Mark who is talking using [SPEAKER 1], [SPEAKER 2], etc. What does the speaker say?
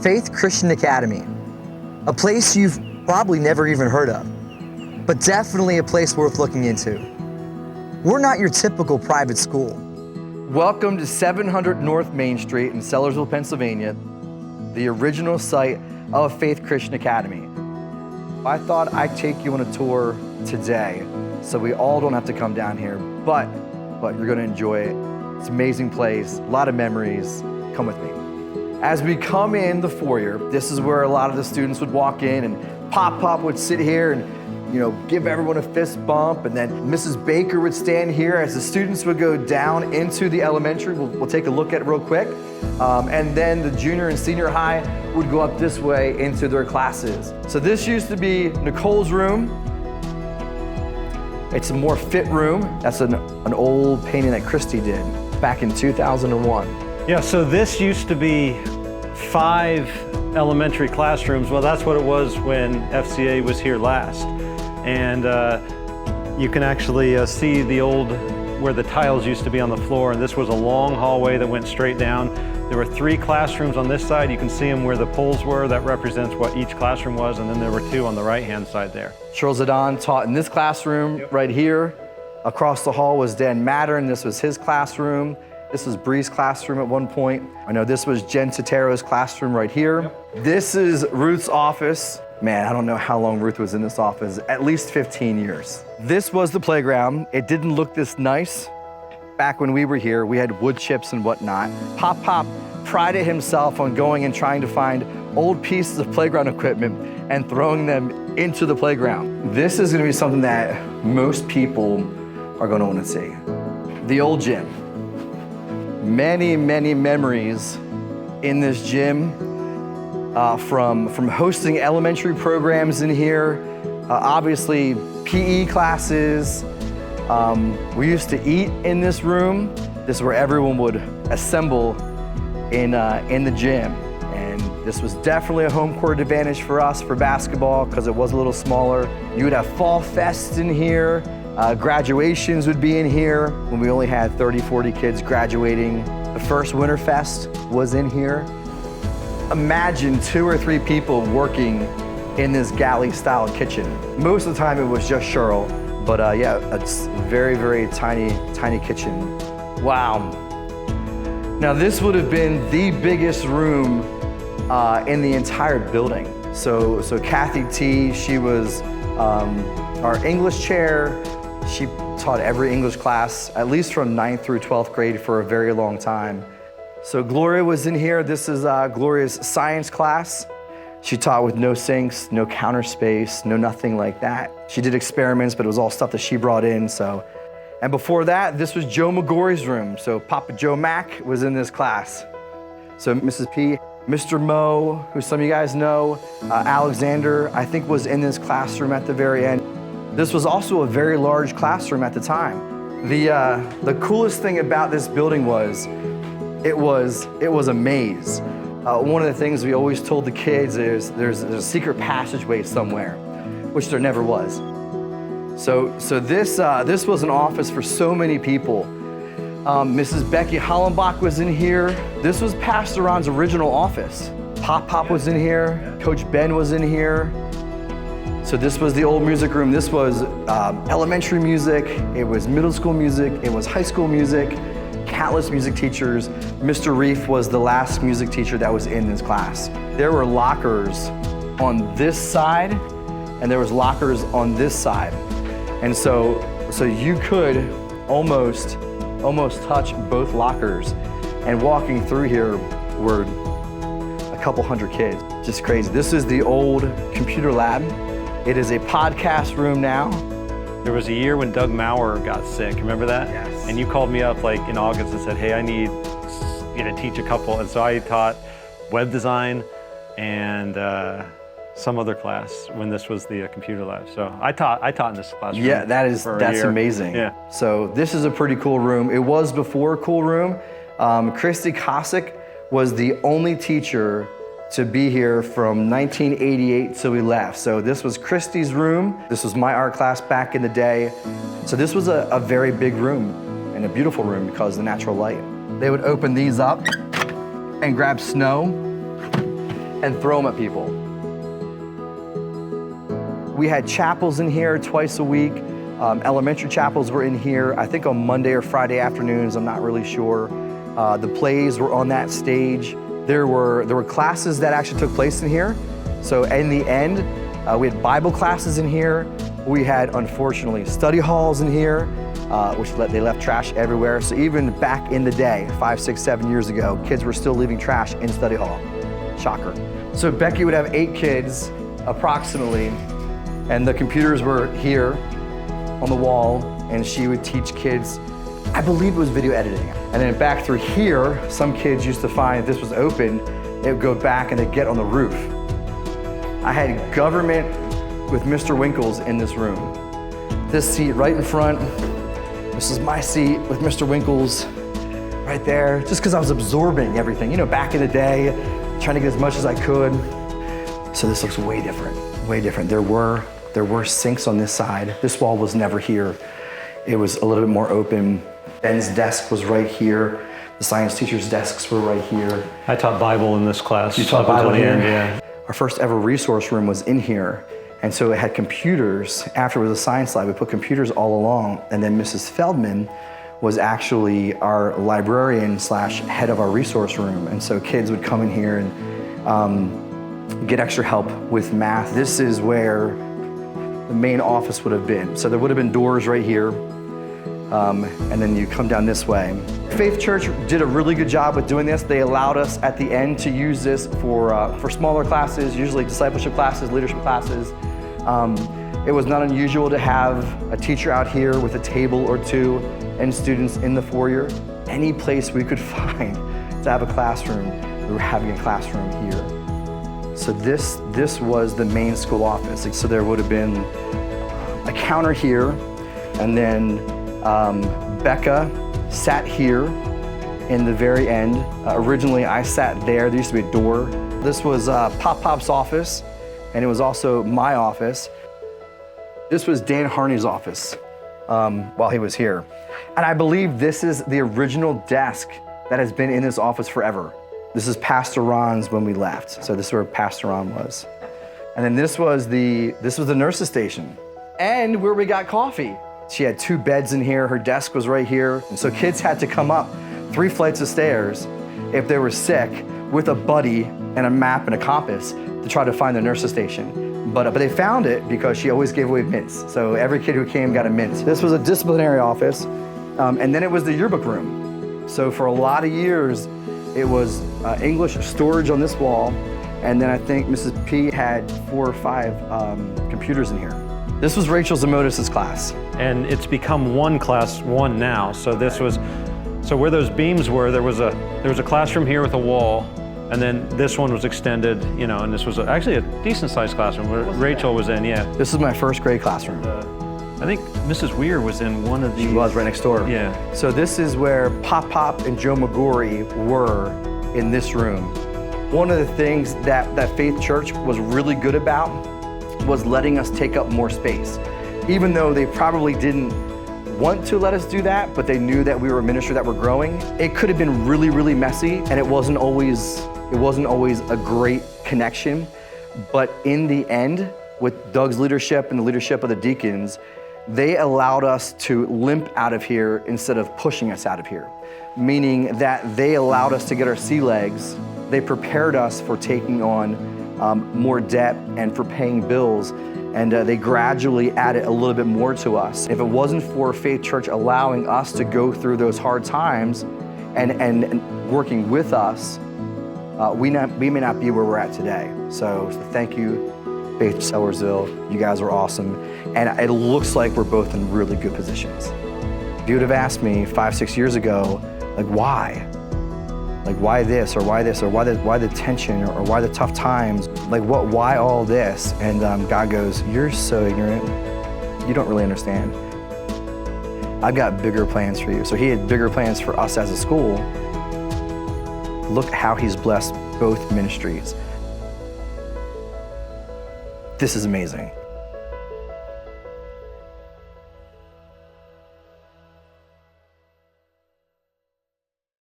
[SPEAKER 1] Faith Christian Academy, a place you've probably never even heard of, but definitely a place worth looking into. We're not your typical private school. Welcome to 700 North Main Street in Sellersville, Pennsylvania, the original site of Faith Christian Academy. I thought I'd take you on a tour today, so we all don't have to come down here, but you're gonna enjoy it. It's an amazing place, a lot of memories. Come with me. As we come in the foyer, this is where a lot of the students would walk in, and Pop would sit here and give everyone a fist bump, and then Mrs. Baker would stand here as the students would go down into the elementary. We'll take a look at it real quick. And then the junior and senior high would go up this way into their classes. So this used to be Nicole's room. It's a more fit room. That's an old painting that Christy did back in 2001.
[SPEAKER 2] Yeah, so this used to be 5 elementary classrooms. Well, that's what it was when FCA was here last. And you can actually see the old, where the tiles used to be on the floor, and this was a long hallway that went straight down. There were 3 classrooms on this side. You can see them where the poles were. That represents what each classroom was, and then there were 2 on the right-hand side there.
[SPEAKER 1] Charles Zidane taught in this classroom right here. Across the hall was Dan Mattern. This was his classroom. This was Bree's classroom at one point. I know this was Jen Sotero's classroom right here. Yep. This is Ruth's office. Man, I don't know how long Ruth was in this office, at least 15 years. This was the playground. It didn't look this nice. Back when we were here, we had wood chips and whatnot. Pop prided himself on going and trying to find old pieces of playground equipment and throwing them into the playground. This is gonna be something that most people are gonna wanna see. The old gym. Many memories in this gym. From hosting elementary programs in here, obviously PE classes. We used to eat in this room. This is where everyone would assemble in the gym. And this was definitely a home court advantage for us for basketball because it was a little smaller. You would have fall fests in here. Graduations would be in here when we only had 30, 40 kids graduating. The first Winter Fest was in here. Imagine 2 or 3 people working in this galley-style kitchen. Most of the time it was just Cheryl, but yeah, it's very tiny kitchen. Wow. Now this would have been the biggest room in the entire building. So Kathy T, she was our English chair. She taught every English class, at least from 9th through 12th grade for a very long time. So Gloria was in here. This is Gloria's science class. She taught with no sinks, no counter space, no nothing like that. She did experiments, but it was all stuff that she brought in, so. And before that, this was Joe McGorry's room. So Papa Joe Mack was in this class. So Mrs. P, Mr. Mo, who some of you guys know, Alexander, I think was in this classroom at the very end. This was also a very large classroom at the time. The coolest thing about this building was, it was a maze. One of the things we always told the kids is there's a secret passageway somewhere, which there never was. So this was an office for so many people. Mrs. Becky Hollenbach was in here. This was Pastor Ron's original office. Pop was in here. Coach Ben was in here. So this was the old music room. This was elementary music. It was middle school music. It was high school music. Countless music teachers. Mr. Reef was the last music teacher that was in this class. There were lockers on this side, and there was lockers on this side. And so you could almost touch both lockers. And walking through here were a couple hundred kids. Just crazy. This is the old computer lab. It is a podcast room now.
[SPEAKER 2] There was a year when Doug Maurer got sick, remember that?
[SPEAKER 1] Yes.
[SPEAKER 2] And you called me up like in August and said, hey, I need you to teach a couple. And so I taught web design and some other class when this was the computer lab. So I taught in this classroom.
[SPEAKER 1] Yeah, that's amazing.
[SPEAKER 2] Yeah.
[SPEAKER 1] So this is a pretty cool room. It was before a cool room. Christy Cossack was the only teacher to be here from 1988 till we left. So this was Christy's room. This was my art class back in the day. So this was a very big room and a beautiful room because of the natural light. They would open these up and grab snow and throw them at people. We had chapels in here twice a week. Elementary chapels were in here, I think on Monday or Friday afternoons, I'm not really sure. The plays were on that stage. There were classes that actually took place in here. So in the end, we had Bible classes in here. We had, unfortunately, study halls in here, which they left trash everywhere. So even back in the day, 5, 6, 7 years ago, kids were still leaving trash in study hall. Shocker. So Becky would have 8 kids, approximately, and the computers were here on the wall, and she would teach kids, I believe it was video editing. And then back through here, some kids used to find if this was open, they would go back and they'd get on the roof. I had government with Mr. Winkles in this room. This seat right in front, this is my seat with Mr. Winkles right there, just because I was absorbing everything. You know, back in the day, trying to get as much as I could. So this looks way different, way different. There were sinks on this side. This wall was never here. It was a little bit more open. Ben's desk was right here. The science teacher's desks were right here.
[SPEAKER 2] I taught Bible in this class.
[SPEAKER 1] You taught Bible here?
[SPEAKER 2] Yeah.
[SPEAKER 1] Our first ever resource room was in here. And so it had computers. After it was a science lab, we put computers all along. And then Mrs. Feldman was actually our librarian / head of our resource room. And so kids would come in here and get extra help with math. This is where the main office would have been. So there would have been doors right here, and then you come down this way. Faith Church did a really good job with doing this. They allowed us at the end to use this for smaller classes, usually discipleship classes, leadership classes. It was not unusual to have a teacher out here with a table or two and students in the foyer. Any place we could find to have a classroom, we were having a classroom here. So this was the main school office. So there would have been a counter here, and then Becca sat here in the very end. Originally, I sat there. There used to be a door. This was Pop's office, and it was also my office. This was Dan Harney's office while he was here. And I believe this is the original desk that has been in this office forever. This is Pastor Ron's when we left. So this is where Pastor Ron was. And then this was the nurse's station and where we got coffee. She had 2 beds in here. Her desk was right here. And so kids had to come up 3 flights of stairs if they were sick with a buddy and a map and a compass to try to find the nurse's station. But they found it because she always gave away mints. So every kid who came got a mint. This was a disciplinary office. And then it was the yearbook room. So for a lot of years, it was English storage on this wall, and then I think Mrs. P had 4 or 5 computers in here. This was Rachel Zamotis' class.
[SPEAKER 2] And it's become one class 1 now. So so where those beams were, there was a classroom here with a wall, and then this one was extended, you know, and this was actually a decent sized classroom where Rachel was in, yeah.
[SPEAKER 1] This is my first grade classroom.
[SPEAKER 2] I think Mrs. Weir was in one of these.
[SPEAKER 1] She was right next door.
[SPEAKER 2] Yeah.
[SPEAKER 1] So this is where Pop and Joe McGorry were in this room. One of the things that Faith Church was really good about was letting us take up more space. Even though they probably didn't want to let us do that, but they knew that we were a ministry that were growing. It could have been really, really messy, and it wasn't always a great connection. But in the end, with Doug's leadership and the leadership of the deacons, they allowed us to limp out of here instead of pushing us out of here. Meaning that they allowed us to get our sea legs. They prepared us for taking on more debt and for paying bills. And they gradually added a little bit more to us. If it wasn't for Faith Church allowing us to go through those hard times and working with us, we may not be where we're at today. So thank you, Faith Sellersville. You guys are awesome. And it looks like we're both in really good positions. If you would have asked me 5, 6 years ago, like why? Like why this, or why this, or why the tension, or why the tough times? Like why all this? And God goes, you're so ignorant. You don't really understand. I've got bigger plans for you. So he had bigger plans for us as a school. Look how he's blessed both ministries. This is amazing.